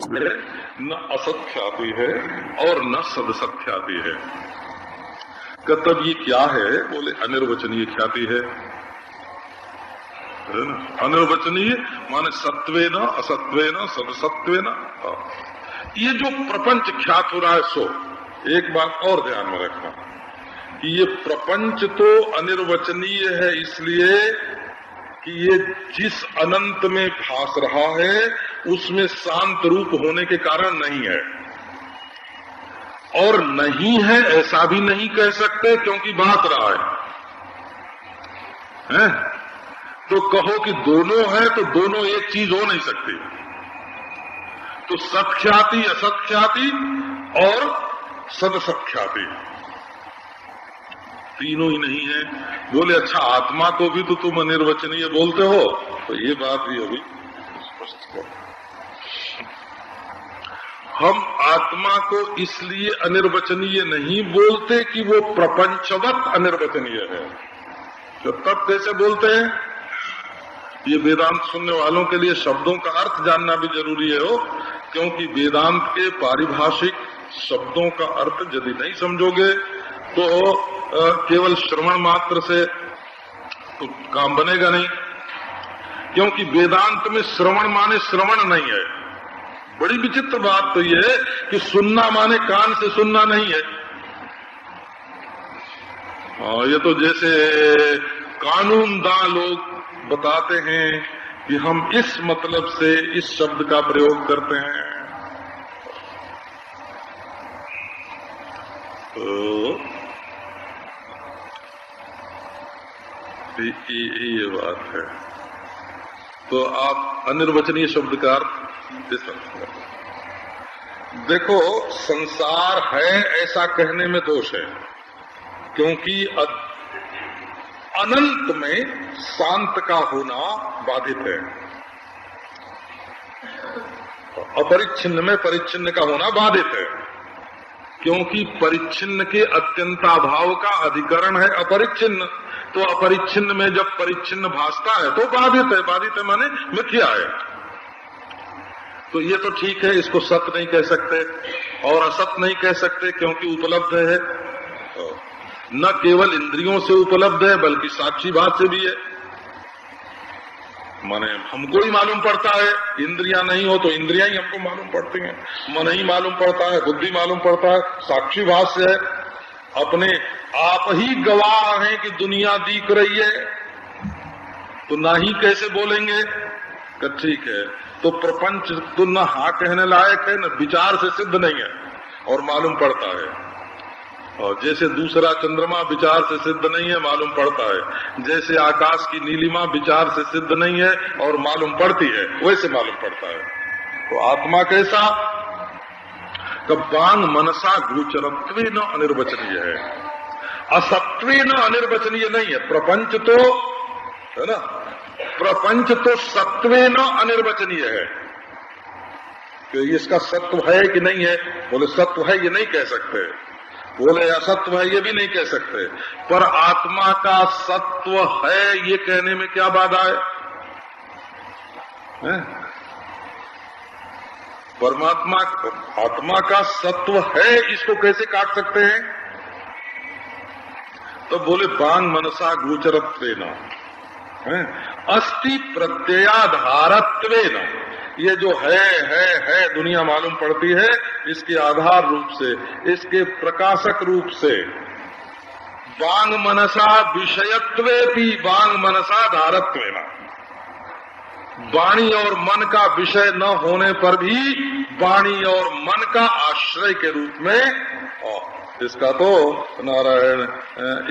न असत ख्याति है और न सदसत है। तब ये क्या है? बोले अनिर्वचनीय ख्याति है ना। अनिर्वचनीय माने सत्वे न असत्वे न सदसत्वे न। ये जो प्रपंच ख्यात हो रहा है, सो एक बात और ध्यान में रखना कि ये प्रपंच तो अनिर्वचनीय है इसलिए कि ये जिस अनंत में भास रहा है उसमें शांत रूप होने के कारण नहीं है, और नहीं है ऐसा भी नहीं कह सकते क्योंकि भास रहा है? तो कहो कि दोनों है तो दोनों एक चीज हो नहीं सकती। तो सत्ख्याति असत्ख्याति और सदसत्ख्याति तीनों ही नहीं है। बोले अच्छा आत्मा को भी तो तुम अनिर्वचनीय बोलते हो, तो ये बात भी अभी स्पष्ट करो। हम आत्मा को इसलिए अनिर्वचनीय नहीं बोलते कि वो प्रपंचवत अनिर्वचनीय है। तो तब कैसे बोलते हैं? ये वेदांत सुनने वालों के लिए शब्दों का अर्थ जानना भी जरूरी है हो, क्योंकि वेदांत के पारिभाषिक शब्दों का अर्थ यदि नहीं समझोगे तो केवल श्रवण मात्र से तो काम बनेगा नहीं। क्योंकि वेदांत में श्रवण माने श्रवण नहीं है। बड़ी विचित्र बात तो यह है कि सुनना माने कान से सुनना नहीं है। ये तो जैसे कानूनदां लोग बताते हैं कि हम इस मतलब से इस शब्द का प्रयोग करते हैं। तो ये बात है। तो आप अनिर्वचनीय शब्द का अर्थ दे सकते हैं। देखो, संसार है ऐसा कहने में दोष है, क्योंकि अनंत में शांत का होना बाधित है, अपरिच्छिन्न में परिच्छिन्न का होना बाधित है। क्योंकि परिच्छिन्न के अत्यंताभाव का अधिकरण है अपरिच्छिन्न। तो अपरिच्छिन्न में जब परिच्छिन्न भासता है तो बाधित है। बाधित है माने मिथ्या है। तो ये तो ठीक है, इसको सत्य नहीं कह सकते और असत नहीं कह सकते, क्योंकि उपलब्ध है। न केवल इंद्रियों से उपलब्ध है बल्कि साक्षी बात से भी है। माने हमको ही मालूम पड़ता है, इंद्रियां नहीं हो तो इंद्रियां ही हमको मालूम पड़ती हैं। मन ही मालूम पड़ता है, बुद्धि मालूम पड़ता है, साक्षी बात से है। अपने आप ही गवाह हैं कि दुनिया दिख रही है, तो ना ही कैसे बोलेंगे कि ठीक है। तो प्रपंच तो न हाँ कहने लायक है, न विचार से सिद्ध नहीं है और मालूम पड़ता है। और जैसे दूसरा चंद्रमा विचार से सिद्ध नहीं है, मालूम पड़ता है। जैसे आकाश की नीलिमा विचार से सिद्ध नहीं है और मालूम पड़ती है, वैसे मालूम पड़ता है। तो आत्मा कैसा? बांग मनसा गोचरत्वे न अनिर्वचनीय है, असत्वे न अनिर्वचनीय नहीं है। प्रपंच तो है ना, प्रपंच तो सत्वे न अनिर्वचनीय है। तो इसका सत्व है कि नहीं है? बोले सत्व है, ये नहीं कह सकते। बोले असत्व है, ये भी नहीं कह सकते। पर आत्मा का सत्व है ये कहने में क्या बाधा है? परमात्मा आत्मा का सत्व है, इसको कैसे काट सकते हैं? तो बोले बांग मनसा गोचरत्वेन अस्ति प्रत्ययाधारत्वेन। ये जो है दुनिया मालूम पड़ती है, इसके आधार रूप से, इसके प्रकाशक रूप से। बांग मनसा विषयत्वे भी बांग मनसा धारत्वेन। वाणी और मन का विषय न होने पर भी वाणी और मन का आश्रय के रूप में, इसका तो नारायण,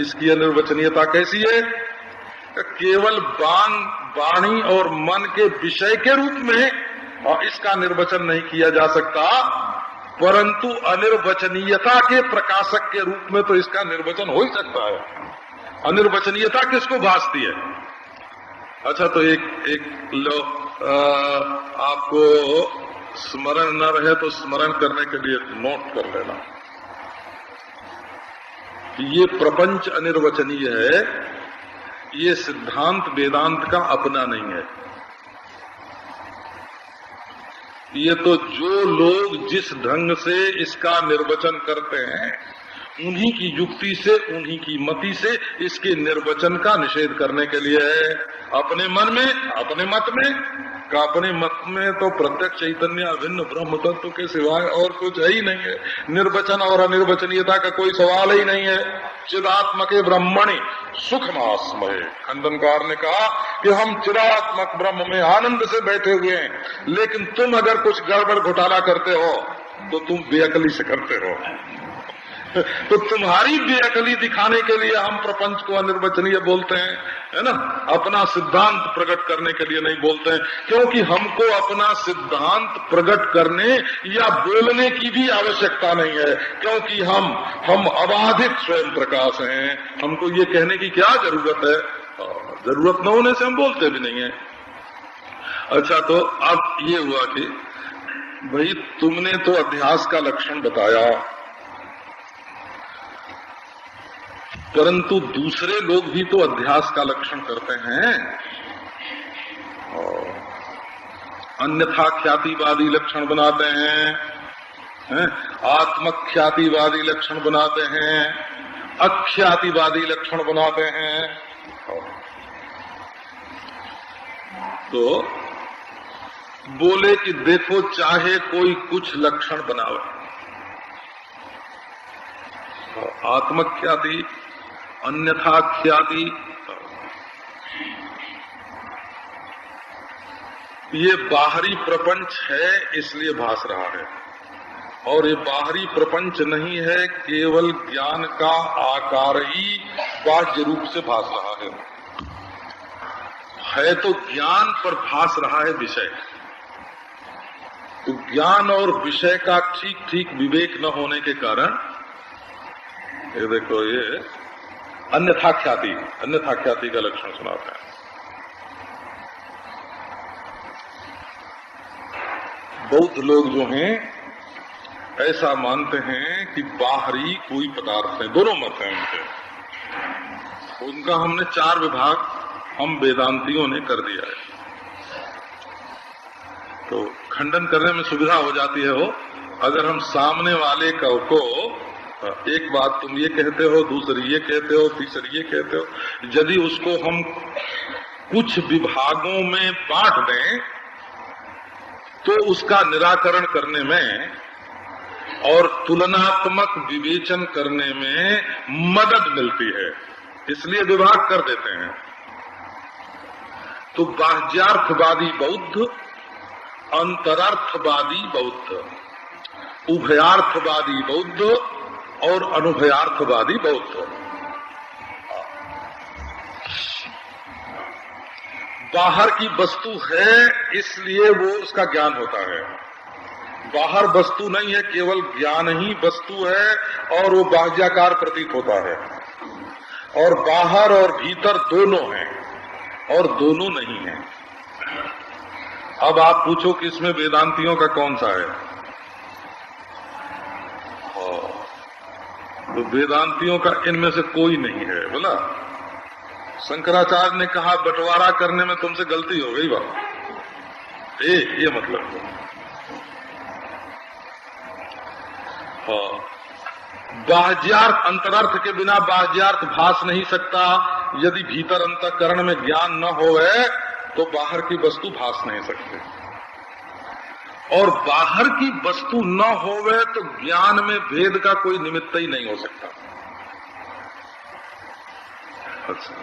इसकी अनिर्वचनीयता कैसी है? केवल वाणी और मन के विषय के रूप में इसका निर्वचन नहीं किया जा सकता, परंतु अनिर्वचनीयता के प्रकाशक के रूप में तो इसका निर्वचन हो ही सकता है। अनिर्वचनीयता किसको भासती है? अच्छा, तो एक लो, आपको स्मरण न रहे तो स्मरण करने के लिए नोट कर लेना। ये प्रपंच अनिर्वचनीय है, ये सिद्धांत वेदांत का अपना नहीं है। ये तो जो लोग जिस ढंग से इसका निर्वचन करते हैं, उन्हीं की युक्ति से, उन्हीं की मति से इसके निर्वचन का निषेध करने के लिए है। अपने मन में, अपने मत में का, अपने मत में तो प्रत्यक्ष चैतन्य अभिन्न ब्रह्म तत्व के सिवाय और कुछ है ही नहीं है। निर्वचन और अनिर्वचनीयता का कोई सवाल ही नहीं है। चिदात्मके ब्रह्मणि सुखमास्महे, खंडनकार ने कहा कि हम चिदात्मक ब्रह्म में आनंद से बैठे हुए हैं, लेकिन तुम अगर कुछ गड़बड़ घोटाला करते हो तो तुम बेअकली से करते हो। तो तुम्हारी बेअकली दिखाने के लिए हम प्रपंच को अनिर्वचनीय बोलते हैं, है ना, अपना सिद्धांत प्रकट करने के लिए नहीं बोलते हैं, क्योंकि हमको अपना सिद्धांत प्रकट करने या बोलने की भी आवश्यकता नहीं है, क्योंकि हम अबाधित स्वयं प्रकाश हैं। हमको ये कहने की क्या जरूरत है? जरूरत न होने से हम बोलते भी नहीं है। अच्छा, तो अब ये हुआ कि भाई तुमने तो अध्यास का लक्षण बताया, परंतु दूसरे लोग भी तो अध्यास का लक्षण करते हैं, अन्यथा ख्यातिवादी लक्षण बनाते हैं, आत्मख्यातिवादी लक्षण बनाते हैं, अख्यातिवादी लक्षण बनाते हैं। तो बोले कि देखो, चाहे कोई कुछ लक्षण बनावे, आत्मख्याति, अन्यथा ख्याति, ये बाहरी प्रपंच है इसलिए भास रहा है, और ये बाहरी प्रपंच नहीं है, केवल ज्ञान का आकार ही बाह्य रूप से भास रहा है तो ज्ञान पर भास रहा है विषय। तो ज्ञान और विषय का ठीक ठीक विवेक न होने के कारण ये देखो, ये अन्यथा ख्याति का लक्षण सुनाते हैं। बौद्ध लोग जो हैं ऐसा मानते हैं कि बाहरी कोई पदार्थ है, दोनों मत हैं उनके। उनका हमने 4 विभाग हम वेदांतियों ने कर दिया है, तो खंडन करने में सुविधा हो जाती है। हो अगर हम सामने वाले को एक बात तुम ये कहते हो, दूसरी ये कहते हो, तीसरी ये कहते हो, यदि उसको हम कुछ विभागों में बांट दें तो उसका निराकरण करने में और तुलनात्मक विवेचन करने में मदद मिलती है, इसलिए विभाग कर देते हैं। तो बाह्यार्थवादी बौद्ध, अंतरार्थवादी बौद्ध, उभयार्थवादी बौद्ध और अनुभयार्थवादी बौद्ध। बाहर की वस्तु है इसलिए वो उसका ज्ञान होता है, बाहर वस्तु नहीं है, केवल ज्ञान ही वस्तु है और वो बाह्याकार प्रतीत होता है। और बाहर और भीतर दोनों हैं और दोनों नहीं है। अब आप पूछो कि इसमें वेदांतियों का कौन सा है? तो वेदांतियों का इनमें से कोई नहीं है। बोला शंकराचार्य ने कहा बंटवारा करने में तुमसे गलती हो गई बात, ये मतलब है। बाह्यार्थ अंतरार्थ के बिना बाह्यार्थ भास नहीं सकता। यदि भीतर अंतःकरण में ज्ञान न होवे तो बाहर की वस्तु भास नहीं सकती, और बाहर की वस्तु न होवे तो ज्ञान में भेद का कोई निमित्त ही नहीं हो सकता। अच्छा,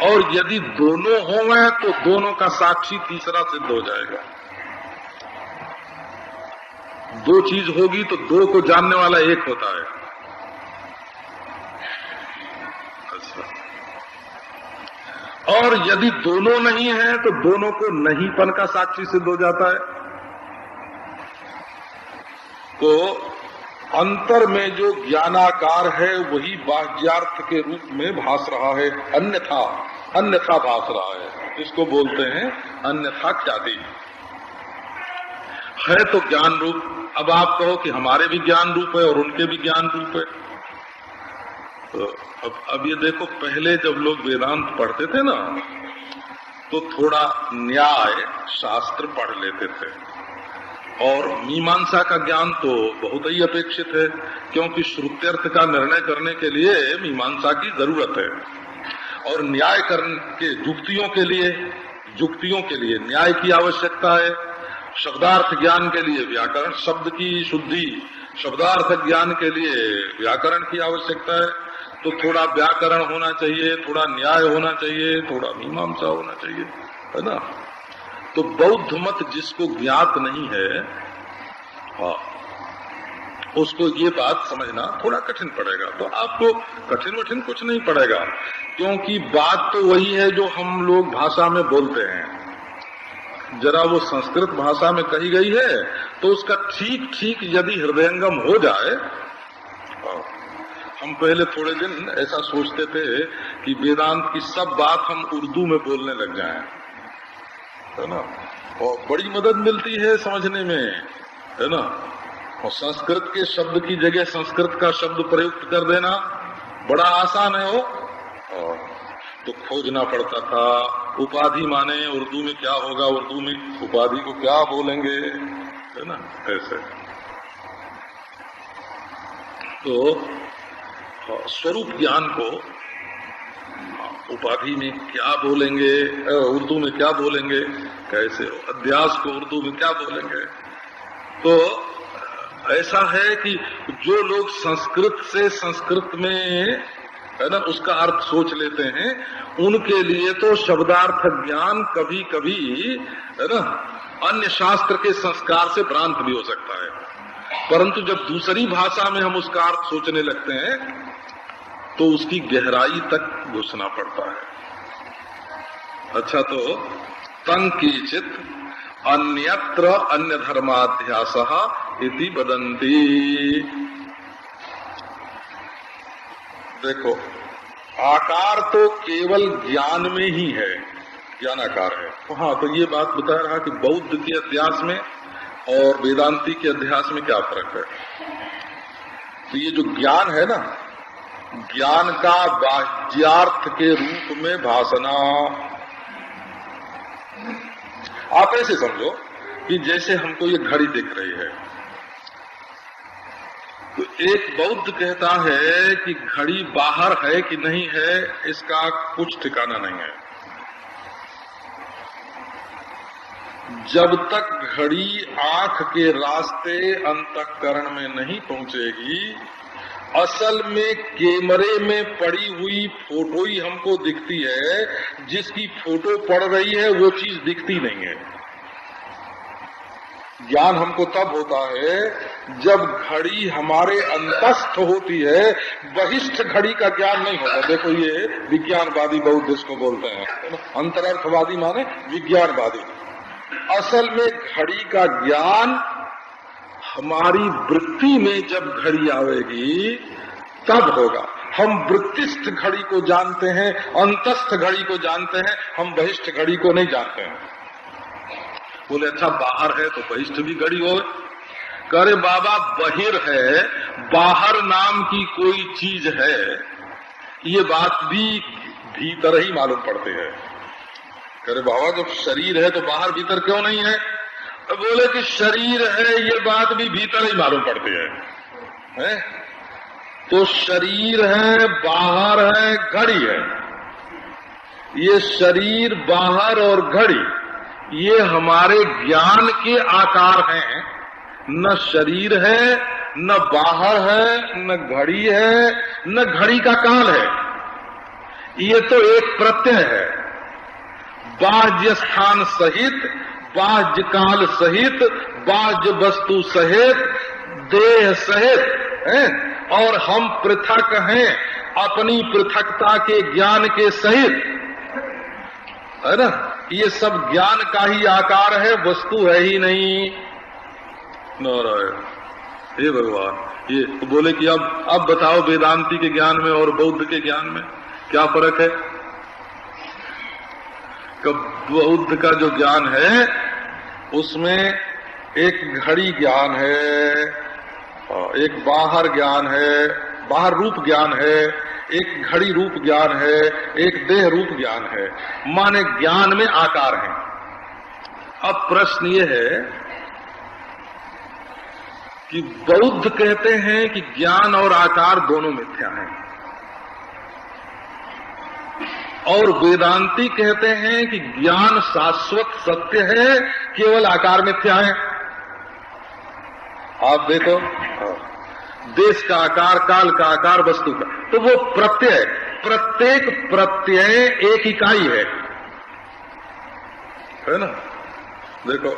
और यदि दोनों होवे तो दोनों का साक्षी तीसरा सिद्ध हो जाएगा। दो चीज होगी तो दो को जानने वाला एक होता है। अच्छा, और यदि दोनों नहीं है तो दोनों को नहींपन का साक्षी सिद्ध हो जाता है। तो अंतर में जो ज्ञानाकार है वही बाह्यार्थ के रूप में भास रहा है, अन्यथा भास रहा है। इसको बोलते हैं अन्यथा ख्याति। है तो ज्ञान रूप। अब आप कहो कि हमारे भी ज्ञान रूप है और उनके भी ज्ञान रूप है। तो अब ये देखो, पहले जब लोग वेदांत पढ़ते थे ना तो थोड़ा न्याय शास्त्र पढ़ लेते थे। और मीमांसा का ज्ञान तो बहुत ही अपेक्षित है, क्योंकि श्रुत्यर्थ का निर्णय करने के लिए मीमांसा की जरूरत है। और न्याय करने के युक्तियों के लिए न्याय की आवश्यकता है। शब्दार्थ ज्ञान के लिए व्याकरण, शब्द की शुद्धि, शब्दार्थ ज्ञान के लिए व्याकरण की आवश्यकता है। तो थोड़ा व्याकरण होना चाहिए, थोड़ा न्याय होना चाहिए, थोड़ा मीमांसा होना चाहिए, है ना। तो बौद्ध मत जिसको ज्ञात नहीं है, हाँ, उसको ये बात समझना थोड़ा कठिन पड़ेगा। तो आपको कठिन कुछ नहीं पड़ेगा, क्योंकि बात तो वही है जो हम लोग भाषा में बोलते हैं। जरा वो संस्कृत भाषा में कही गई है तो उसका ठीक ठीक यदि हृदयंगम हो जाए। हम पहले थोड़े दिन ऐसा सोचते थे कि वेदांत की सब बात हम उर्दू में बोलने लग जाएं, है ना, और बड़ी मदद मिलती है समझने में, है ना। और संस्कृत के शब्द की जगह संस्कृत का शब्द प्रयुक्त कर देना बड़ा आसान है हो। तो खोजना पड़ता था, उपाधि माने उर्दू में क्या होगा, उर्दू में उपाधि को क्या बोलेंगे, है ना, ऐसे। तो स्वरूप ज्ञान को उपाधि में क्या बोलेंगे, उर्दू में क्या बोलेंगे, कैसे, अध्यास को उर्दू में क्या बोलेंगे। तो ऐसा है कि जो लोग संस्कृत से संस्कृत में, है ना, उसका अर्थ सोच लेते हैं, उनके लिए तो शब्दार्थ ज्ञान कभी कभी, है ना, अन्य शास्त्र के संस्कार से भ्रांत भी हो सकता है। परंतु जब दूसरी भाषा में हम उसका अर्थ सोचने लगते हैं तो उसकी गहराई तक घुसना पड़ता है। अच्छा, तो तंकीचित अन्यत्र अन्य धर्माध्यासः इति वदन्ति। देखो, आकार तो केवल ज्ञान में ही है, ज्ञानाकार है। हाँ, तो ये बात बता रहा कि बौद्ध के अध्यास में और वेदांती के अध्यास में क्या फर्क है। तो ये जो ज्ञान है ना, ज्ञान का बाह्यार्थ के रूप में भासना, आप ऐसे समझो कि जैसे हमको ये घड़ी दिख रही है, तो एक बौद्ध कहता है कि घड़ी बाहर है कि नहीं है इसका कुछ ठिकाना नहीं है। जब तक घड़ी आंख के रास्ते अंतःकरण में नहीं पहुंचेगी, असल में कैमरे में पड़ी हुई फोटो ही हमको दिखती है, जिसकी फोटो पड़ रही है वो चीज दिखती नहीं है। ज्ञान हमको तब होता है जब घड़ी हमारे अंतस्थ होती है, बहिष्ठ घड़ी का ज्ञान नहीं होता। देखो, ये विज्ञानवादी बौद्ध इसको बोलते हैं, अंतरर्थवादी माने विज्ञानवादी। असल में घड़ी का ज्ञान हमारी वृत्ति में जब घड़ी आवेगी तब होगा। हम वृत्तिस्थ घड़ी को जानते हैं, अंतस्थ घड़ी को जानते हैं, हम बहिष्ठ घड़ी को नहीं जानते हैं। बोले अच्छा, बाहर है तो बहिष्ठ भी घड़ी हो। करे बाबा, बहिर है, बाहर नाम की कोई चीज है, ये बात भी भीतर ही मालूम पड़ती है। करे बाबा, जब शरीर है तो बाहर भीतर क्यों नहीं है। बोले कि शरीर है ये बात भी भीतर ही मालूम पड़ती है? तो शरीर है, बाहर है, घड़ी है। ये शरीर, बाहर और घड़ी ये हमारे ज्ञान के आकार हैं। न शरीर है, न बाहर है, न घड़ी है, न घड़ी का काल है। ये तो एक प्रत्यय है, बाह्य स्थान सहित, बाह्य काल सहित, बाह्य वस्तु सहित, देह सहित है। और हम पृथक हैं अपनी पृथकता के ज्ञान के सहित, है ना। ये सब ज्ञान का ही आकार है, वस्तु है ही नहीं। नारायण, हे भगवान। ये तो बोले कि अब बताओ वेदांती के ज्ञान में और बौद्ध के ज्ञान में क्या फर्क है। बौद्ध का जो ज्ञान है उसमें एक घड़ी ज्ञान है, एक बाहर ज्ञान है, बाहर रूप ज्ञान है, एक घड़ी रूप ज्ञान है, एक देह रूप ज्ञान है, माने ज्ञान में आकार है। अब प्रश्न ये है कि बौद्ध कहते हैं कि ज्ञान और आकार दोनों मिथ्या हैं, और वेदांती कहते हैं कि ज्ञान शाश्वत सत्य है, केवल आकार मिथ्या है। आप देखो, देश का आकार, काल का आकार, वस्तु का, तो वो प्रत्यय, प्रत्येक प्रत्यय एक इकाई है ना। देखो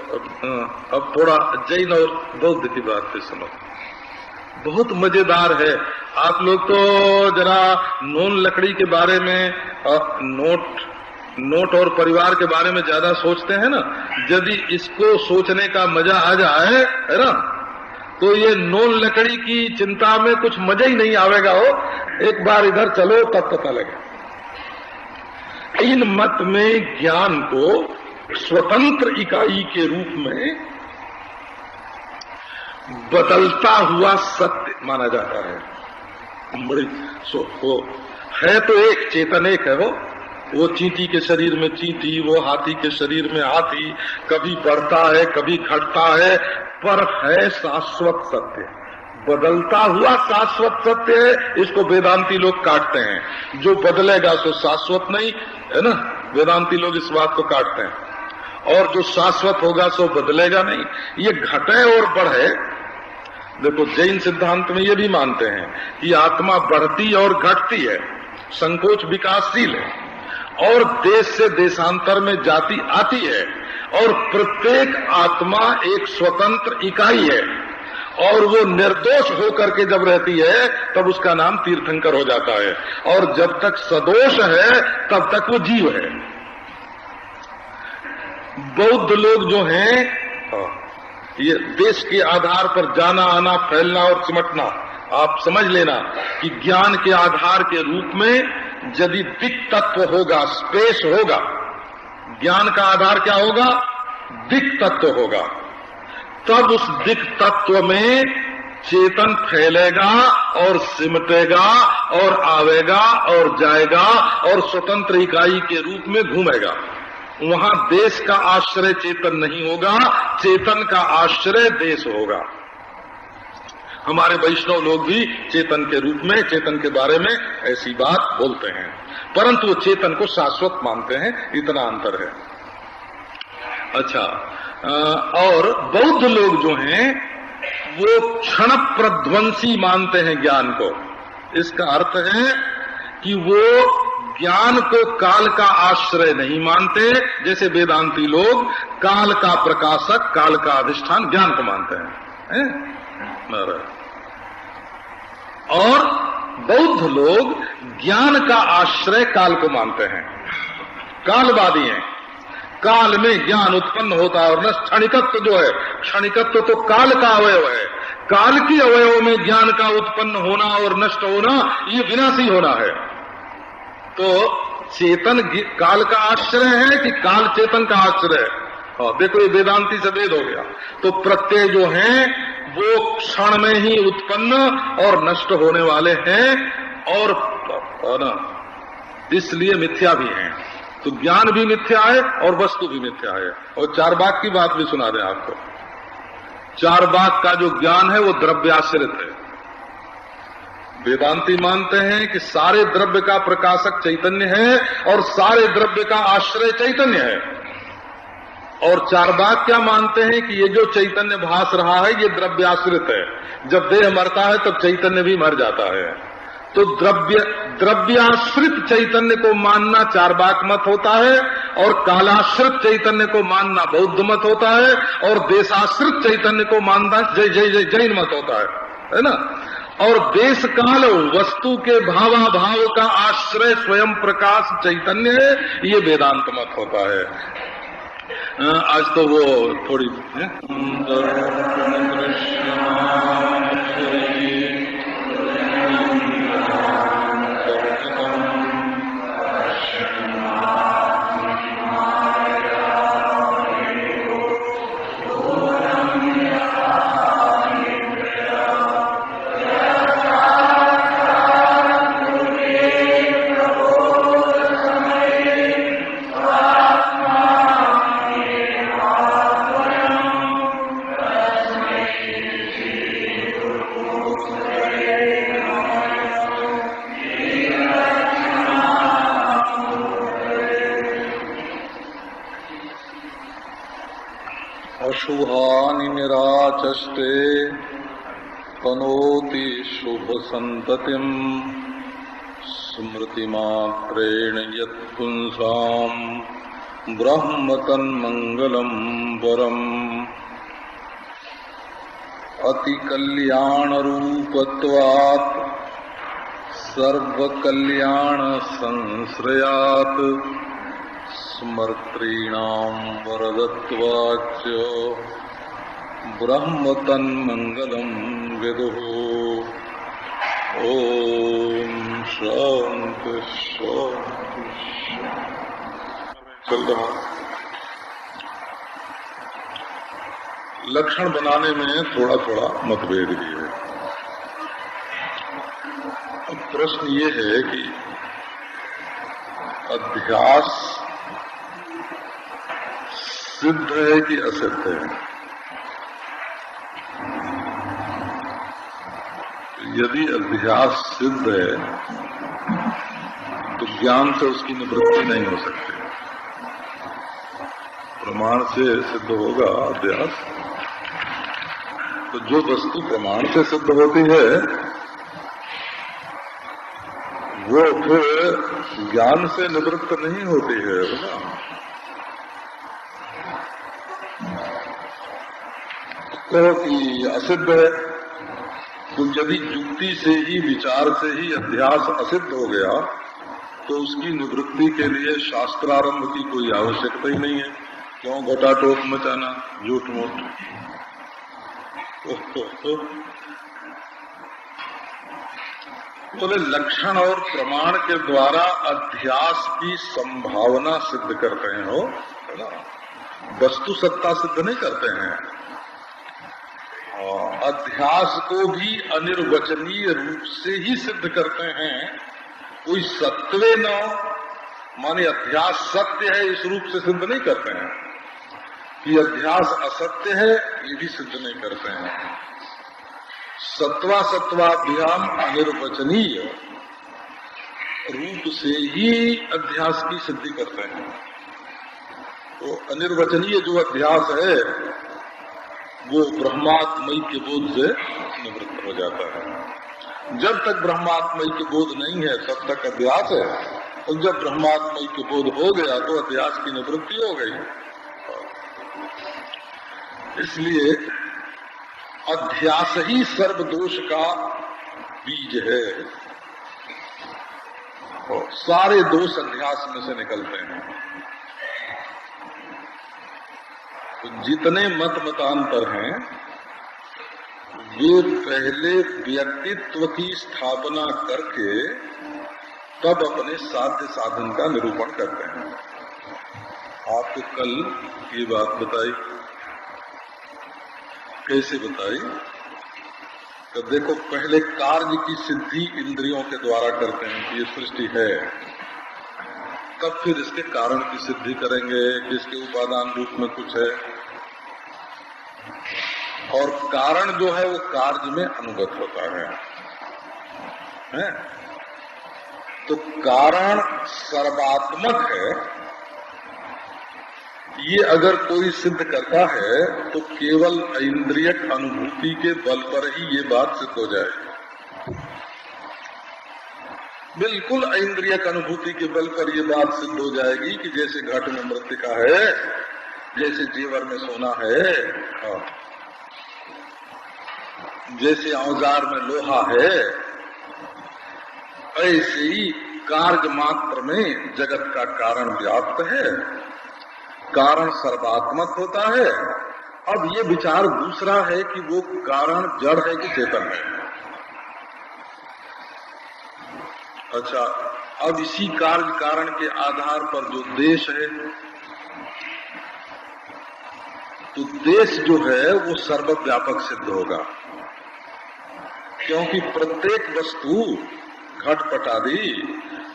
अब थोड़ा जैन और बौद्ध की बात पे सुनो, बहुत मजेदार है। आप लोग तो जरा नोन लकड़ी के बारे में, नोट और परिवार के बारे में ज्यादा सोचते हैं ना। यदि इसको सोचने का मजा आ जाए, है ना, तो ये नोन लकड़ी की चिंता में कुछ मजा ही नहीं आवेगा। हो एक बार इधर चलो तब पता लगे। इन मत में ज्ञान को स्वतंत्र इकाई के रूप में बदलता हुआ सत्य माना जाता है। बड़ी वो है तो एक, चेतन एक है। वो चींटी के शरीर में चींटी, वो हाथी के शरीर में हाथी, कभी बढ़ता है कभी घटता है, पर है शाश्वत सत्य, बदलता हुआ शाश्वत सत्य है। इसको वेदांती लोग काटते हैं। जो बदलेगा तो शाश्वत नहीं है ना, वेदांती लोग इस बात को काटते हैं। और जो शाश्वत होगा सो बदलेगा नहीं। ये घटे और बढ़े, देखो जैन सिद्धांत में ये भी मानते हैं कि आत्मा बढ़ती और घटती है, संकोच विकासशील है, और देश से देशांतर में जाती आती है, और प्रत्येक आत्मा एक स्वतंत्र इकाई है, और वो निर्दोष होकर के जब रहती है तब उसका नाम तीर्थंकर हो जाता है, और जब तक सदोष है तब तक वो जीव है। बौद्ध लोग जो हैं, ये देश के आधार पर जाना आना, फैलना और सिमटना, आप समझ लेना कि ज्ञान के आधार के रूप में यदि दिक् तत्व होगा, स्पेस होगा, ज्ञान का आधार क्या होगा, दिक् तत्व होगा, तब उस दिक् तत्व में चेतन फैलेगा और सिमटेगा और आवेगा और जाएगा और स्वतंत्र इकाई के रूप में घूमेगा। वहां देश का आश्रय चेतन नहीं होगा, चेतन का आश्रय देश होगा। हमारे वैष्णव लोग भी चेतन के रूप में, चेतन के बारे में ऐसी बात बोलते हैं, परंतु वो चेतन को शाश्वत मानते हैं, इतना अंतर है। अच्छा, और बौद्ध लोग जो हैं वो क्षण प्रध्वंसी मानते हैं ज्ञान को। इसका अर्थ है कि वो ज्ञान को काल का आश्रय नहीं मानते, जैसे वेदांती लोग काल का प्रकाशक, काल का अधिष्ठान ज्ञान को मानते हैं, और बौद्ध लोग ज्ञान का आश्रय काल को मानते हैं, कालवादी हैं। काल में ज्ञान उत्पन्न होता है और न क्षणिकत्व जो है, क्षणिकत्व तो काल का अवयव है, काल की अवयव में ज्ञान का उत्पन्न होना और नष्ट होना ये विनाशी होना है। तो चेतन काल का आश्रय है कि काल चेतन का आश्रय है? देखो ये वेदांती से भेद हो गया। तो प्रत्यय जो हैं वो क्षण में ही उत्पन्न और नष्ट होने वाले हैं, और इसलिए मिथ्या भी हैं। तो ज्ञान भी मिथ्या है और वस्तु भी मिथ्या है। और चारवाक की बात भी सुना दें आपको। चारवाक का जो ज्ञान है वो द्रव्याश्रित है। वेदांती मानते हैं कि सारे द्रव्य का प्रकाशक चैतन्य है और सारे द्रव्य का आश्रय चैतन्य है। और चारवाक क्या मानते हैं कि ये जो चैतन्य भास रहा है ये द्रव्याश्रित है। जब देह मरता है तब चैतन्य भी मर जाता है। तो द्रव्याश्रित चैतन्य को मानना चारवाक मत होता है, और कालाश्रित चैतन्य को मानना बौद्ध मत होता है, और देशाश्रित चैतन्य को मानना जैन मत होता है ना। और देश काल वस्तु के भावाभाव का आश्रय स्वयं प्रकाश चैतन्य है, ये वेदांत मत होता है। आज तो वो थोड़ी निराचष्टे तनोति शुभ संततिम् स्मृतिमात्रेण यत्पुंसाम् ब्रह्म तन्मंगलम् वरम् अति कल्याण रूपत्वात् सर्वकल्याण संश्रयात् स्मर्तॄणाम् वरदत्वाच्च ब्रह्म तन्मंगलम् विदुः। ओम शांति शांति। चल रहा लक्षण बनाने में थोड़ा थोड़ा मतभेद भी है। अब प्रश्न ये है कि अध्यास सिद्ध है कि असिद्ध है। यदि अध्यास सिद्ध है तो ज्ञान से उसकी निवृत्ति नहीं हो सकती। प्रमाण से सिद्ध होगा अध्यास, तो जो वस्तु प्रमाण से सिद्ध होती है वो फिर ज्ञान से निवृत्त नहीं होती है ना। तो कि असिद्ध है, तो यदि युक्ति से ही विचार से ही अध्यास असिद्ध हो गया तो उसकी निवृत्ति के लिए शास्त्रारंभ की कोई आवश्यकता ही नहीं है। क्यों घटाटोप मचाना झूठ मूठ। बोले लक्षण और प्रमाण के द्वारा अध्यास की संभावना सिद्ध करते हैं हो, है ना। वस्तु सत्ता सिद्ध नहीं करते हैं। अध्यास को भी अनिर्वचनीय रूप से ही सिद्ध करते हैं। कोई सत्वे न माने अध्यास सत्य है इस रूप से सिद्ध नहीं करते हैं कि अध्यास असत्य है, ये भी सिद्ध नहीं करते हैं। सत्वा सत्वाभ्याम अनिर्वचनीय रूप से ही अध्यास की सिद्धि करते हैं। तो अनिर्वचनीय जो अध्यास है वो ब्रह्मात्मय के बोध से निवृत्त हो जाता है। जब तक ब्रह्मात्मय के बोध नहीं है तब तक अध्यास है, और जब ब्रह्मात्मय के बोध हो गया तो अध्यास की निवृत्ति हो गई। इसलिए अध्यास ही सर्वदोष का बीज है। और सारे दोष अध्यास में से निकलते हैं। तो जितने मत मतांतर हैं वे पहले व्यक्तित्व की स्थापना करके तब अपने साध्य साधन का निरूपण करते हैं। आपको कल ये बात बताई, कैसे बताई? तो देखो पहले कार्य की सिद्धि इंद्रियों के द्वारा करते हैं कि ये सृष्टि है, तब फिर इसके कारण की सिद्धि करेंगे कि इसके उपादान रूप में कुछ है, और कारण जो है वो कार्य में अनुगत होता है? तो कारण सर्वात्मक है, ये अगर कोई सिद्ध करता है तो केवल इंद्रियक अनुभूति के बल पर ही ये बात सिद्ध हो जाएगी। बिल्कुल इंद्रियक अनुभूति के बल पर ये बात सिद्ध हो जाएगी कि जैसे घट में मृत्तिका है, जैसे जेवर में सोना है, जैसे औजार में लोहा है, ऐसे ही कार्य मात्र में जगत का कारण व्याप्त है। कारण सर्वात्मक होता है। अब ये विचार दूसरा है कि वो कारण जड़ है कि चेतन है। अच्छा, अब इसी कार्य कारण के आधार पर जो देश है, तो देश जो है वो सर्वव्यापक सिद्ध होगा, क्योंकि प्रत्येक वस्तु घटपट आदि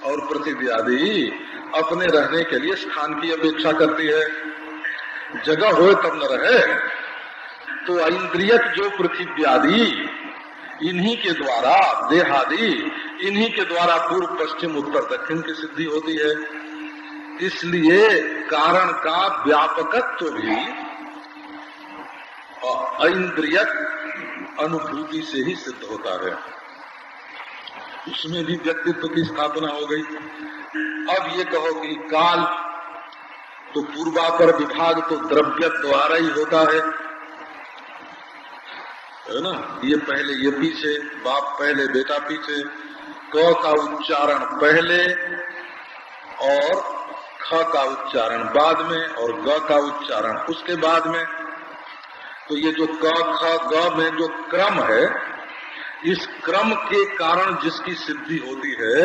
और पृथ्वी आदि अपने रहने के लिए स्थान की अपेक्षा करती है। जगह हो तब न रहे, तो इंद्रियक जो पृथ्वी आदि इन्हीं के द्वारा, देहादि इन्हीं के द्वारा पूर्व पश्चिम उत्तर दक्षिण की सिद्धि होती है। इसलिए कारण का व्यापकत्व भी ऐन्द्रियक अनुभूति से ही सिद्ध होता है। उसमें भी व्यक्तित्व की स्थापना हो गई। अब ये कहो कि काल तो पूर्वापर विभाग तो द्रव्य द्वारा ही होता है ना। ये पहले ये पीछे, बाप पहले बेटा पीछे, क का उच्चारण पहले और ख का उच्चारण बाद में और ग का उच्चारण उसके बाद में। तो ये जो क ख ग में जो क्रम है, इस क्रम के कारण जिसकी सिद्धि होती है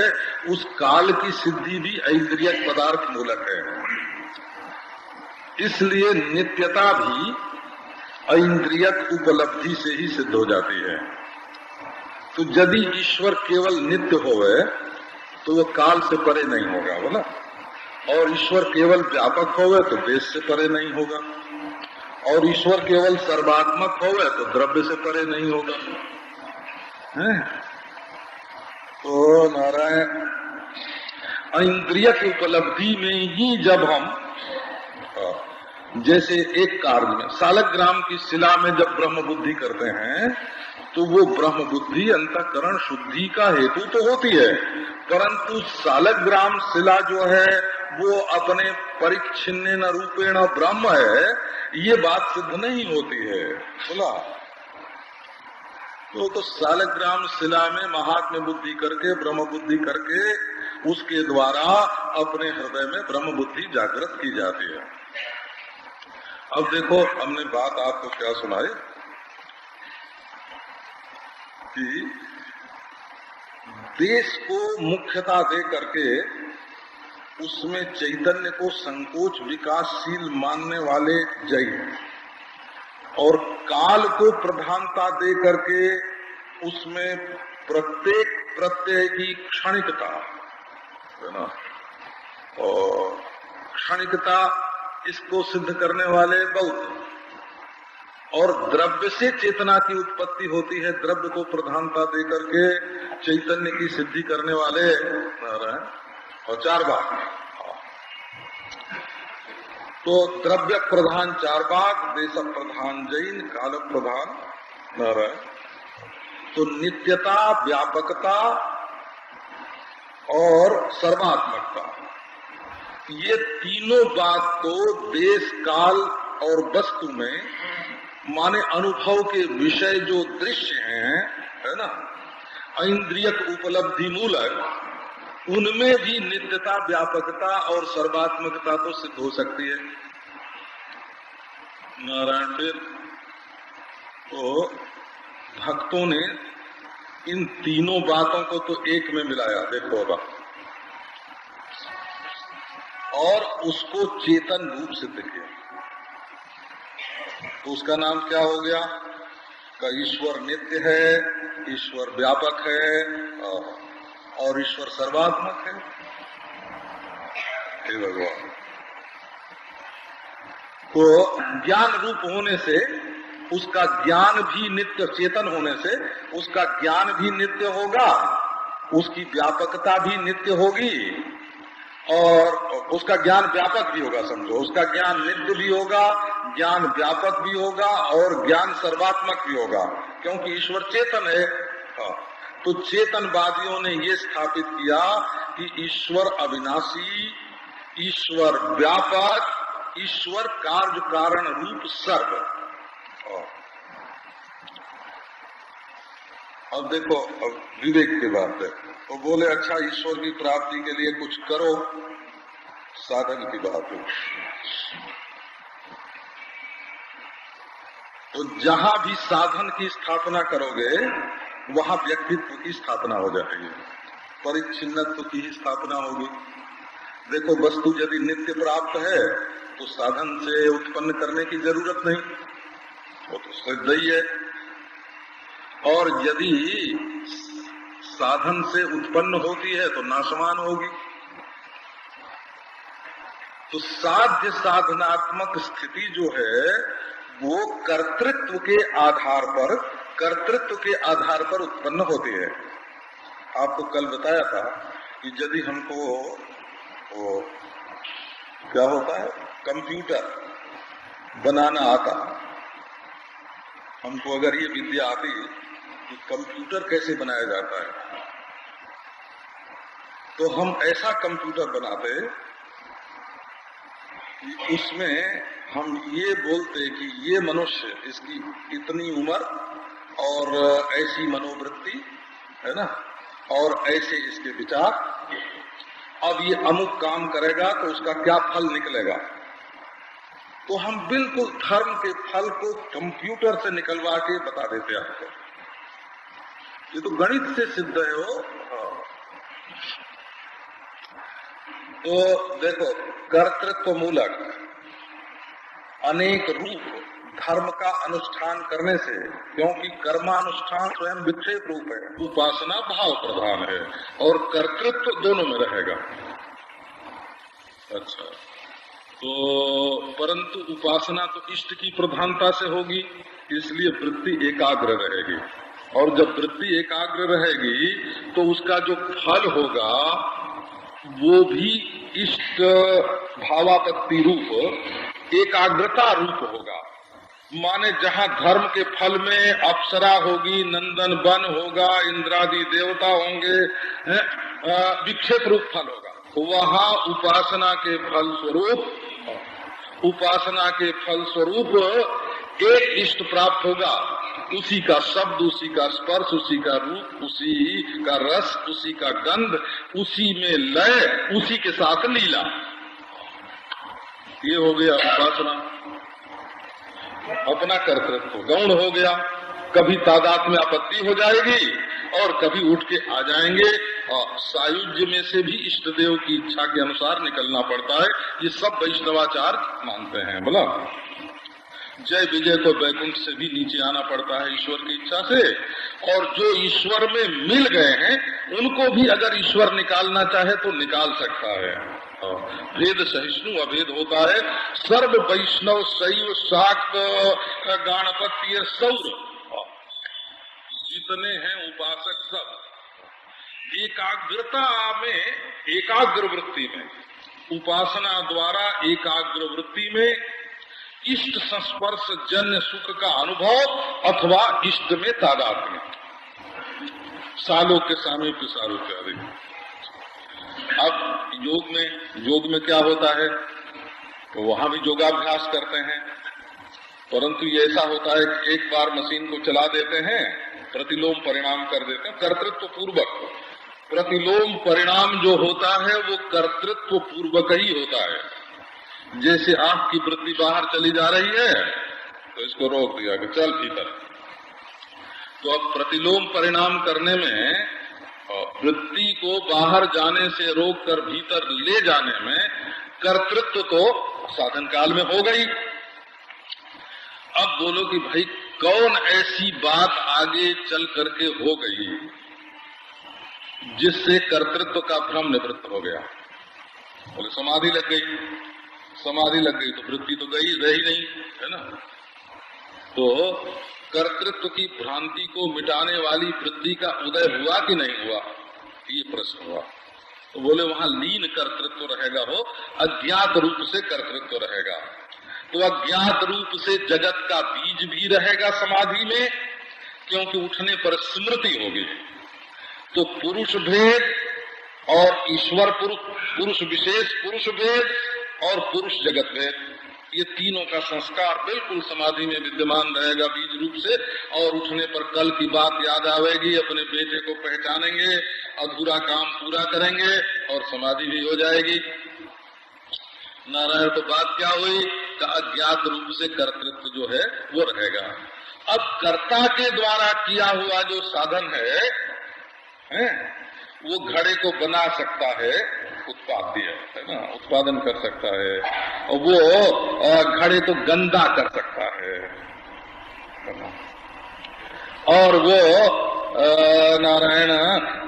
उस काल की सिद्धि भी ऐन्द्रियक पदार्थ मूलक है। इसलिए नित्यता भी ऐन्द्रियक उपलब्धि से ही सिद्ध हो जाती है। तो यदि ईश्वर केवल नित्य होवे तो वो काल से परे नहीं होगा, बोला। और ईश्वर केवल व्यापक होवे तो देश से परे नहीं होगा, और ईश्वर केवल सर्वात्मक होवे तो द्रव्य से परे नहीं होगा, है? तो नारायण ऐन्द्रियक उपलब्धि में ही जब हम जैसे एक कार्य में सालग्राम की शिला में जब ब्रह्म बुद्धि करते हैं तो वो ब्रह्म बुद्धि अंतःकरण शुद्धि का हेतु तो होती है, परंतु सालग्राम शिला जो है वो अपने परिच्छिन्न रूपेण ब्रह्म है, ये बात सिद्ध नहीं होती है, बोला। तो सालग्राम शिला में महात्म्य बुद्धि करके ब्रह्म बुद्धि करके उसके द्वारा अपने हृदय में ब्रह्म बुद्धि जागृत की जाती है। अब देखो, हमने बात आपको क्या सुनाई कि देश को मुख्यता दे करके उसमें चैतन्य को संकोच विकासशील मानने वाले जैन, और काल को प्रधानता दे करके उसमें प्रत्येक प्रत्यय की क्षणिकता है ना, और क्षणिकता इसको सिद्ध करने वाले बौद्ध, और द्रव्य से चेतना की उत्पत्ति होती है, द्रव्य को प्रधानता दे करके चैतन्य की सिद्धि करने वाले नारायण और चारवाक। तो द्रव्य प्रधान चारवाक, देश प्रधान जैन, काल प्रधान नारायण। तो नित्यता, व्यापकता और सर्वात्मकता, ये तीनों बात तो देश काल और वस्तु में माने अनुभव के विषय जो दृश्य हैं, है ना, ऐन्द्रियक उपलब्धि मूलक, उनमें भी नित्यता, व्यापकता और सर्वात्मकता तो सिद्ध हो सकती है नारायण। फिर तो भक्तों ने इन तीनों बातों को तो एक में मिलाया, देखो अब, और उसको चेतन रूप सिद्ध किया। तो उसका नाम क्या हो गया? का ईश्वर नित्य है, ईश्वर व्यापक है और ईश्वर सर्वात्मक है। हे भगवान। तो ज्ञान रूप होने से उसका ज्ञान भी नित्य, चेतन होने से उसका ज्ञान भी नित्य होगा, उसकी व्यापकता भी नित्य होगी, और उसका ज्ञान व्यापक भी होगा। समझो, उसका ज्ञान नित्य भी होगा, ज्ञान व्यापक भी होगा और ज्ञान सर्वात्मक भी होगा, क्योंकि ईश्वर चेतन है। तो चेतनवादियों ने ये स्थापित किया कि ईश्वर अविनाशी, ईश्वर व्यापक, ईश्वर कार्य कारण रूप सर्व। अब देखो, अब विवेक की बात है। तो बोले अच्छा, ईश्वर की प्राप्ति के लिए कुछ करो, साधन की बात है। तो जहां भी साधन की स्थापना करोगे वहां व्यक्तित्व की स्थापना हो जाएगी, परिच्छिन्नत्व की ही स्थापना होगी। देखो, वस्तु यदि नित्य प्राप्त है तो साधन से उत्पन्न करने की जरूरत नहीं, वो तो सिद्ध ही है। और यदि साधन से उत्पन्न होती है तो नाशवान होगी। तो साध्य साधनात्मक स्थिति जो है वो कर्तृत्व के आधार पर उत्पन्न होती है। आपको कल बताया था कि यदि हमको वो क्या होता है, कंप्यूटर बनाना आता, हमको अगर ये विद्या आती कि कंप्यूटर कैसे बनाया जाता है, तो हम ऐसा कंप्यूटर बनाते कि उसमें हम ये बोलते कि ये मनुष्य, इसकी इतनी उम्र और ऐसी मनोवृत्ति है ना, और ऐसे इसके विचार, अब ये अमुक काम करेगा तो उसका क्या फल निकलेगा। तो हम बिल्कुल धर्म के फल को कंप्यूटर से निकलवा के बता देते आपको। ये तो गणित से सिद्ध है वो। तो देखो, कर्तृत्व मूलक अनेक रूप धर्म का अनुष्ठान करने से, क्योंकि कर्मानुष्ठान स्वयं विक्षेप रूप है, उपासना भाव प्रधान है और कर्तृत्व दोनों में रहेगा। अच्छा, तो परंतु उपासना तो इष्ट की प्रधानता से होगी, इसलिए वृत्ति एकाग्र रहेगी, और जब वृत्ति एकाग्र रहेगी तो उसका जो फल होगा वो भी इष्ट भावापत्ति रूप एकाग्रता रूप होगा। माने जहाँ धर्म के फल में अप्सरा होगी, नंदन वन होगा, इंद्रादि देवता होंगे, विक्षेप रूप फल होगा, वहाँ उपासना के फल स्वरूप एक इष्ट प्राप्त होगा। उसी का शब्द, उसी का स्पर्श, उसी का रूप, उसी का रस, उसी का गंध, उसी में लय, उसी के साथ लीला। ये हो गया उपासना। अपना कर्तृत्व गौण हो गया। कभी तादाद में आपत्ति हो जाएगी और कभी उठ के आ जाएंगे, और सायुज्य में से भी इष्ट देव की इच्छा के अनुसार निकलना पड़ता है। ये सब वैष्णवाचार मानते हैं। बोला जय विजय को वैकुंठ से भी नीचे आना पड़ता है ईश्वर की इच्छा से, और जो ईश्वर में मिल गए हैं उनको भी अगर ईश्वर निकालना चाहे तो निकाल सकता है। भेद सहिष्णु अभेद होता है। सर्व वैष्णव शैव शाक्त गणपति सौर जितने हैं उपासक सब एकाग्रता में, एकाग्र वृत्ति में, उपासना द्वारा एकाग्र वृत्ति में इष्ट संस्पर्श जन्य सुख का अनुभव अथवा इष्ट में तादात्म्य, सालों के सामीप्य सारूप्य आदि। अब योग में क्या होता है, तो वहां भी योगाभ्यास करते हैं, परंतु ये ऐसा होता है कि एक बार मशीन को चला देते हैं, प्रतिलोम परिणाम कर देते हैं। कर्तृत्व पूर्वक प्रतिलोम परिणाम जो होता है वो कर्तृत्व पूर्वक ही होता है। जैसे आंख की वृत्ति बाहर चली जा रही है तो इसको रोक दिया कि चल भीतर। तो अब प्रतिलोम परिणाम करने में वृत्ति को बाहर जाने से रोक कर भीतर ले जाने में कर्तृत्व तो साधन काल में हो गई। अब बोलो कि भाई कौन ऐसी बात आगे चल करके हो गई जिससे कर्तृत्व का भ्रम निवृत्त हो गया। बोले समाधि लग गई। समाधि लग गई तो वृत्ति तो गई रही नहीं, है ना। तो कर्तृत्व की भ्रांति को मिटाने वाली वृत्ति का उदय हुआ कि नहीं हुआ, ये प्रश्न हुआ। तो बोले वहां लीन कर्तृत्व रहेगा, हो अज्ञात रूप से कर्तृत्व रहेगा। तो अज्ञात रूप से जगत का बीज भी रहेगा समाधि में, क्योंकि उठने पर स्मृति होगी। तो पुरुष भेद और ईश्वर पुरुष विशेष पुरुष भेद और पुरुष जगत भेद, ये तीनों का संस्कार बिल्कुल समाधि में विद्यमान रहेगा बीज रूप से। और उठने पर कल की बात याद आवेगी, अपने बेटे को पहचानेंगे, अधूरा काम पूरा करेंगे और समाधि भी हो जाएगी। नारायण, तो बात क्या हुई कि अज्ञात रूप से कर्तृत्व जो है वो रहेगा। अब कर्ता के द्वारा किया हुआ जो साधन है वो घड़े को बना सकता है, उत्पाद्य है ना, उत्पादन कर सकता है, और वो घड़े को गंदा कर सकता है, और वो नारायण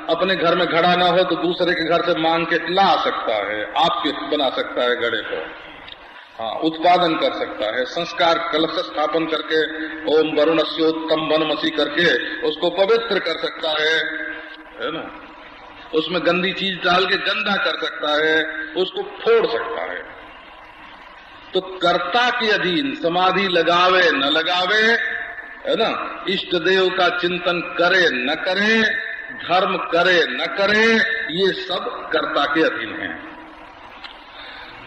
अपने घर में घड़ा ना हो तो दूसरे के घर से मांग के ला सकता है, आपके बना सकता है घड़े को। हाँ, उत्पादन कर सकता है। संस्कार कलश स्थापन करके ओम वरुणस्योत्तम वनमसी करके उसको पवित्र कर सकता है ना। उसमें गंदी चीज डाल के गंदा कर सकता है, उसको फोड़ सकता है। तो कर्ता के अधीन समाधि लगावे न लगावे है ना, इष्ट देव का चिंतन करे न करे, धर्म करे न करे, ये सब कर्ता के अधीन है।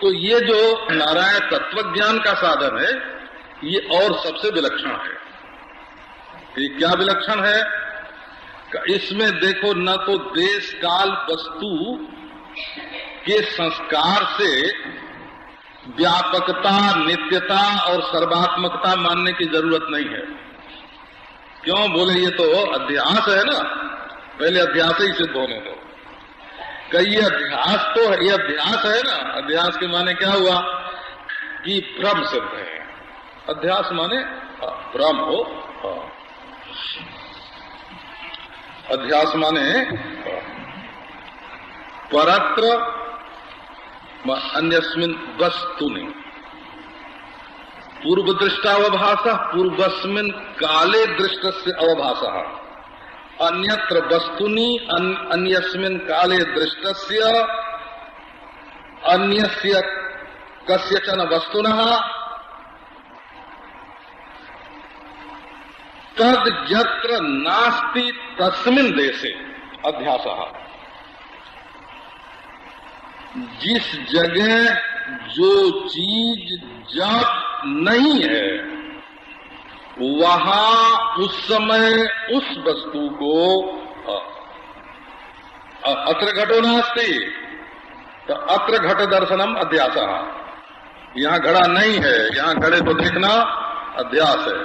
तो ये जो नारायण तत्व ज्ञान का साधन है, ये और सबसे विलक्षण है। ये क्या विलक्षण है? इसमें देखो, न तो देश काल वस्तु के संस्कार से व्यापकता, नित्यता और सर्वात्मकता मानने की जरूरत नहीं है। क्यों बोले? ये तो अध्यास है ना, पहले अध्यास ही सिद्ध होने दो। कई अध्यास तो है, ये अध्यास है ना, अध्यास के माने क्या हुआ कि भ्रम सिद्ध है। अध्यास माने भ्रम हो, अध्यास माने परत्र अन्यस्मिन् वस्तुनि पूर्व दृष्टावभासः पूर्वस्मिन् काले दृष्टस्य अवभासः अन्यत्र वस्तुनि अन्यस्मिन् काले दृष्टस्य अन्यस्य कस्यचन वस्तुनः तद यत्र नास्ति तस्मिन् देशे अध्यासः। जिस जगह जो चीज जब नहीं है, वहां उस समय उस वस्तु को अत्र घटो नास्ति, तो अत्र घट दर्शनम अध्यासः। यहाँ घड़ा नहीं है, यहाँ घड़े को देखना अध्यास है।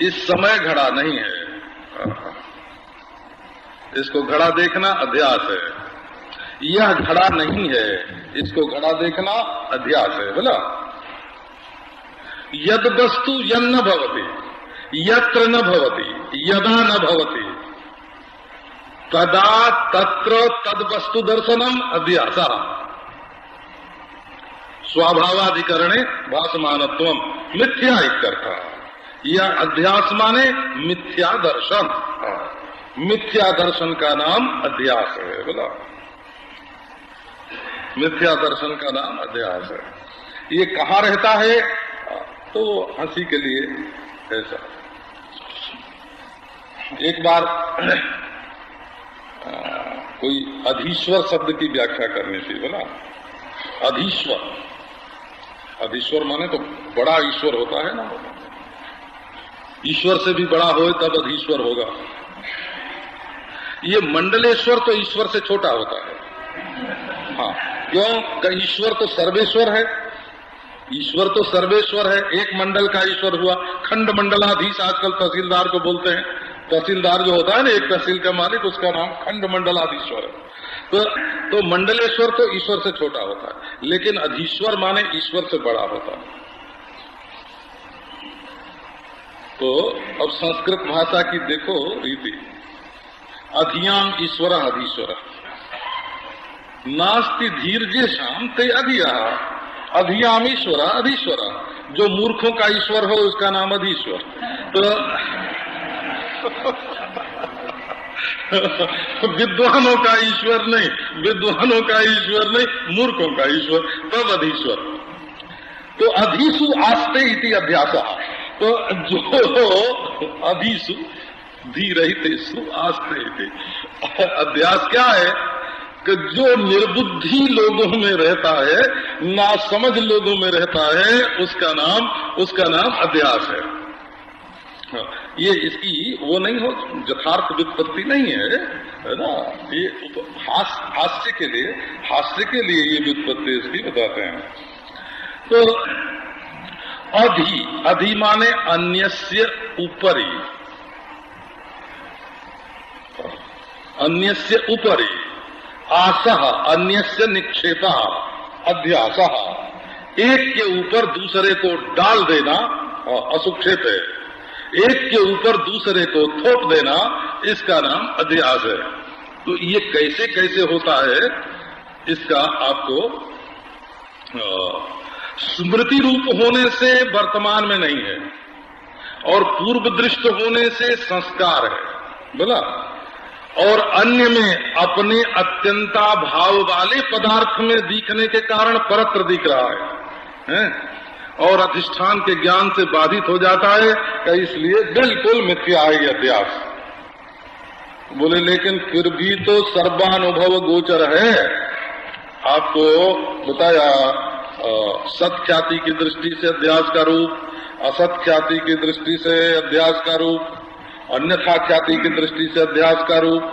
इस समय घड़ा नहीं है, इसको घड़ा देखना अध्यास है। यह घड़ा नहीं है, इसको घड़ा देखना अध्यास है। बोला, यद वस्तु यन्न भवति यत्र न भवति यदा न भवति तदा तत्र तद वस्तु दर्शनम अध्यासः। स्वभावाधिकरणे भासमानत्वम मिथ्या इत्यर्थः। यह अध्यास माने मिथ्या दर्शन, मिथ्या दर्शन का नाम अध्यास है। बोला, मिथ्या दर्शन का नाम अध्यास है। ये कहाँ रहता है? तो हंसी के लिए ऐसा, एक बार कोई अधीश्वर शब्द की व्याख्या करनी थी। बोला, अधीश्वर, अधीश्वर माने तो बड़ा ईश्वर होता है ना, ईश्वर से भी बड़ा हो तब अधीश्वर होगा। ये मंडलेश्वर तो ईश्वर से छोटा होता है। हाँ, क्यों? ईश्वर तो सर्वेश्वर है, ईश्वर तो सर्वेश्वर है। एक मंडल का ईश्वर हुआ, खंड मंडलाधीश आजकल तहसीलदार को बोलते हैं। तहसीलदार जो होता है ना, एक तहसील का मालिक, उसका नाम खंड मंडलाधीश्वर है। तो मंडलेश्वर तो ईश्वर से छोटा होता है, लेकिन अधीश्वर माने ईश्वर से बड़ा होता है। तो अब संस्कृत भाषा की देखो रीति, अधियाम ईश्वर अधीश्वर नास्ति धीर्येषां ते अधिया, अधियाम ईश्वर अधीश्वर। जो मूर्खों का ईश्वर हो उसका नाम अधीश्वर। तो विद्वानों का ईश्वर नहीं, विद्वानों का ईश्वर नहीं, मूर्खों का ईश्वर, तब अधीश्वर। तो अधीसु आस्ते इति अध्यासः। तो जो अधीसु धीरहितेषु आस्ते इति अध्यास क्या है कि जो निर्बुद्धि लोगों में रहता है, नासमझ लोगों में रहता है, उसका नाम अध्यास है। ये इसकी वो नहीं हो, यथार्थ व्युत्पत्ति नहीं है ना। ये हास्य के लिए ये व्युत्पत्ति इसकी बताते हैं। तो अधि माने अन्यस्य उपरि, अन्यस्य उपरि, आसः अन्यस्य निक्षेपः अध्यासः। एक के ऊपर दूसरे को डाल देना असुक्षेप है, एक के ऊपर दूसरे को थोप देना, इसका नाम अध्यास है। तो ये कैसे कैसे होता है, इसका आपको स्मृति रूप होने से वर्तमान में नहीं है, और पूर्व दृष्ट होने से संस्कार है। बोला, और अन्य में अपने अत्यंता भाव वाले पदार्थ में दिखने के कारण परत्र दिख रहा है? और अधिष्ठान के ज्ञान से बाधित हो जाता है कि इसलिए बिल्कुल मिथ्या है ये अध्यास। बोले लेकिन फिर भी तो सर्वानुभव गोचर है। आपको बताया सत ख्याति की दृष्टि से अध्यास का रूप, असत ख्याति की दृष्टि से अध्यास का रूप, अन्यथा ख्याति की दृष्टि से अध्यास का रूप,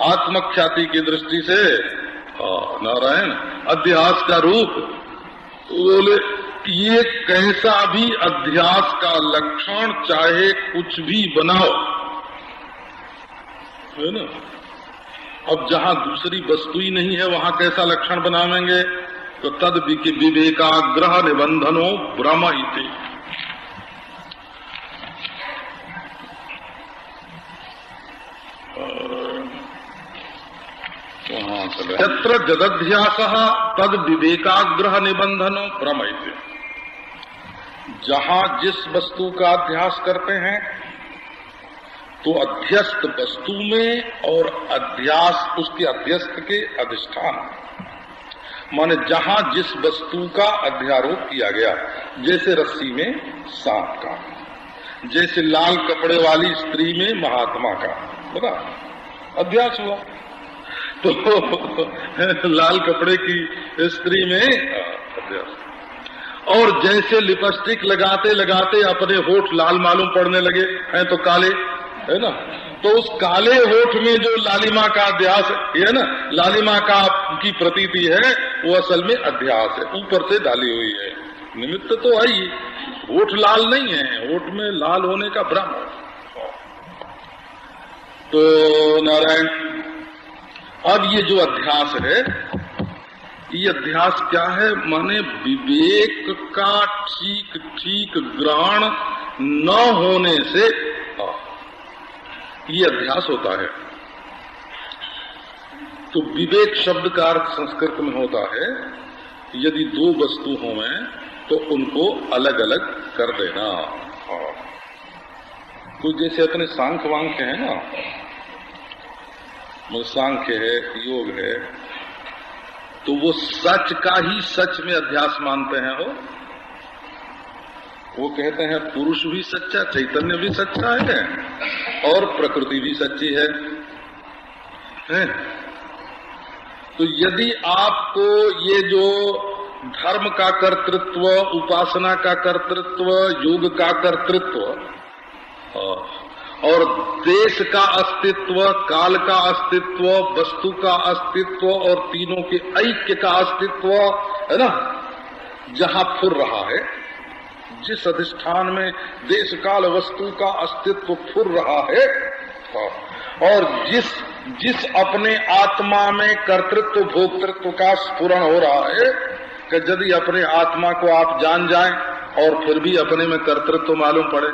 आत्मक ख्याति की दृष्टि से नारायण अध्यास का रूप। बोले ये कैसा भी अध्यास का लक्षण चाहे कुछ भी बनाओ, है ना। अब जहां दूसरी वस्तु ही नहीं है वहां कैसा लक्षण बनावेंगे? तो तद विवेकाग्रह निबंधनो भ्रम इति। यत्र जदध्यासः तद विवेकाग्रह निबंधनो भ्रम इति। जहां जिस वस्तु का अध्यास करते हैं तो अध्यस्त वस्तु में और अध्यास उसके अध्यस्त के अधिष्ठान, माने जहां जिस वस्तु का अध्यारोप किया गया, जैसे रस्सी में सांप का, जैसे लाल कपड़े वाली स्त्री में महात्मा का, बता अध्यास हुआ। तो लाल कपड़े की स्त्री में अध्यास, और जैसे लिपस्टिक लगाते लगाते अपने होठ लाल मालूम पड़ने लगे हैं तो काले, है ना, तो उस काले होठ में जो लालिमा का अध्यास है ना, लालिमा का की प्रतीति है, वो असल में अध्यास है, ऊपर से डाली हुई है। निमित्त तो है ही, होठ लाल नहीं है, होठ में लाल होने का भ्रम है। तो नारायण, अब ये जो अध्यास है, ये अध्यास क्या है? माने विवेक का ठीक ठीक ग्रहण न होने से ये अध्यास होता है। तो विवेक शब्द का अर्थ संस्कृत में होता है यदि दो वस्तु हों तो उनको अलग अलग कर देना। तो जैसे अपने सांख्य वांख्य है ना, सांख्य है, योग है, तो वो सच का ही सच में अध्यास मानते हैं। वो कहते हैं पुरुष भी सच्चा, चैतन्य भी सच्चा है और प्रकृति भी सच्ची है। तो यदि आपको ये जो धर्म का कर्तृत्व, उपासना का कर्तृत्व, योग का कर्तृत्व और देश का अस्तित्व, काल का अस्तित्व, वस्तु का अस्तित्व और तीनों के ऐक्य का अस्तित्व, है ना, जहां फुर रहा है, जिस अधिष्ठान में देश काल वस्तु का अस्तित्व फुर रहा है, और जिस अपने आत्मा में कर्तृत्व भोक्तृत्व का स्फुरण हो रहा है, कि यदि अपने आत्मा को आप जान जाएं और फिर भी अपने में कर्तृत्व मालूम पड़े,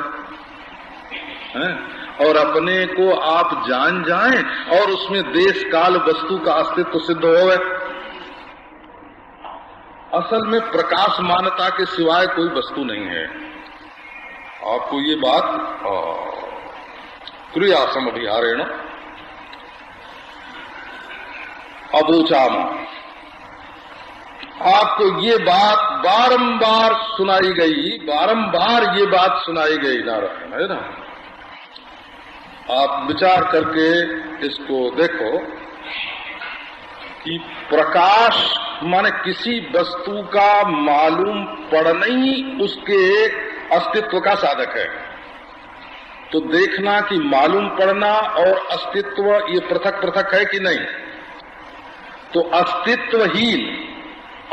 और अपने को आप जान जाएं और उसमें देश काल वस्तु का अस्तित्व सिद्ध हो, असल में प्रकाश मानता के सिवाय कोई वस्तु नहीं है। आपको ये बात क्रियासम अभिहारेण अबोचामा, आपको ये बात बारंबार सुनाई गई, बारंबार ये बात सुनाई गई नारायण, है ना। आप विचार करके इसको देखो कि प्रकाश माने किसी वस्तु का मालूम पड़ना ही उसके अस्तित्व का साधक है। तो देखना कि मालूम पड़ना और अस्तित्व ये पृथक पृथक है कि नहीं। तो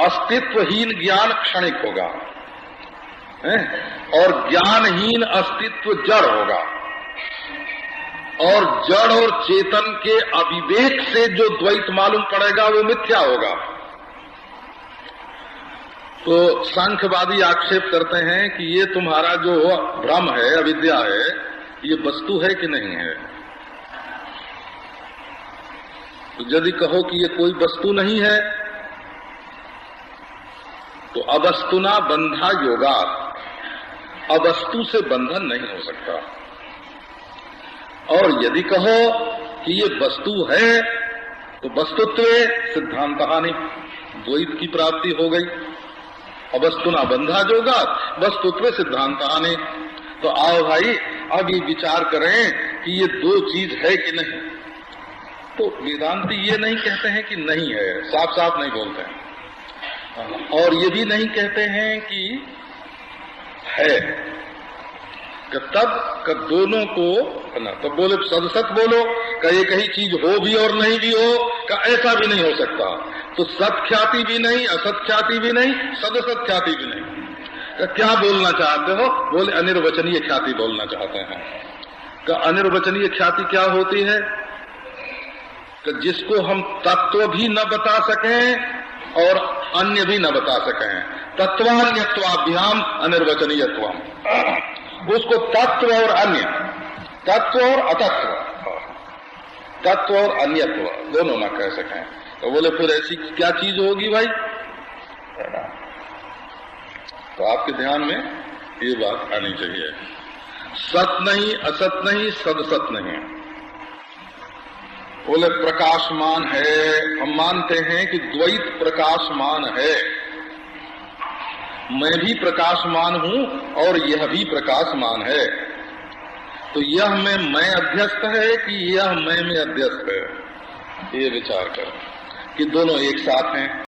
अस्तित्वहीन ज्ञान क्षणिक होगा, और ज्ञानहीन अस्तित्व जड़ होगा, और जड़ और चेतन के अविवेक से जो द्वैत मालूम पड़ेगा वो मिथ्या होगा। तो सांख्यवादी आक्षेप करते हैं कि ये तुम्हारा जो भ्रम है, अविद्या है, ये वस्तु है कि नहीं है। तो यदि कहो कि ये कोई वस्तु नहीं है तो अवस्तुना बंधा योगा, अवस्तु से बंधन नहीं हो सकता। और यदि कहो कि ये वस्तु है तो वस्तुत्व सिद्धांत हानि, द्वैत की प्राप्ति हो गई। अवस्तुना बंधा जोगा वस्तुत्व सिद्धांतानि। तो आओ भाई अब ये विचार करें कि ये दो चीज है कि नहीं। तो वेदांती ये नहीं कहते हैं कि नहीं है, साफ साफ नहीं बोलते हैं, और ये भी नहीं कहते हैं कि है, कि तब दोनों को है ना, तब बोले सदसत बोलो, का एक ही चीज हो भी और नहीं भी हो, का ऐसा भी नहीं हो सकता। तो सत ख्याति भी नहीं, असत ख्याति भी नहीं, सदसत ख्याति भी नहीं। का क्या बोलना चाहते हो? बोले अनिर्वचनीय ख्याति बोलना चाहते हैं। का अनिर्वचनीय ख्याति क्या होती है? कि जिसको हम तत्व भी न बता सकें और अन्य भी न बता सकें। तत्वान्यत्वाभ्याम अनिर्वचनीयत्वम, उसको तत्व और अन्य, तत्व और अतत्व, तत्व और अन्यत्व दोनों न कह सकें। तो बोले फिर ऐसी क्या चीज होगी भाई? तो आपके ध्यान में ये बात आनी चाहिए। सत नहीं, असत नहीं, सदसत नहीं। बोले प्रकाशमान है, हम मानते हैं कि द्वैत प्रकाशमान है, मैं भी प्रकाशमान हूं और यह भी प्रकाशमान है। तो यह में मैं अध्यस्त है कि यह मैं में अध्यस्त है? ये विचार करें कि दोनों एक साथ हैं।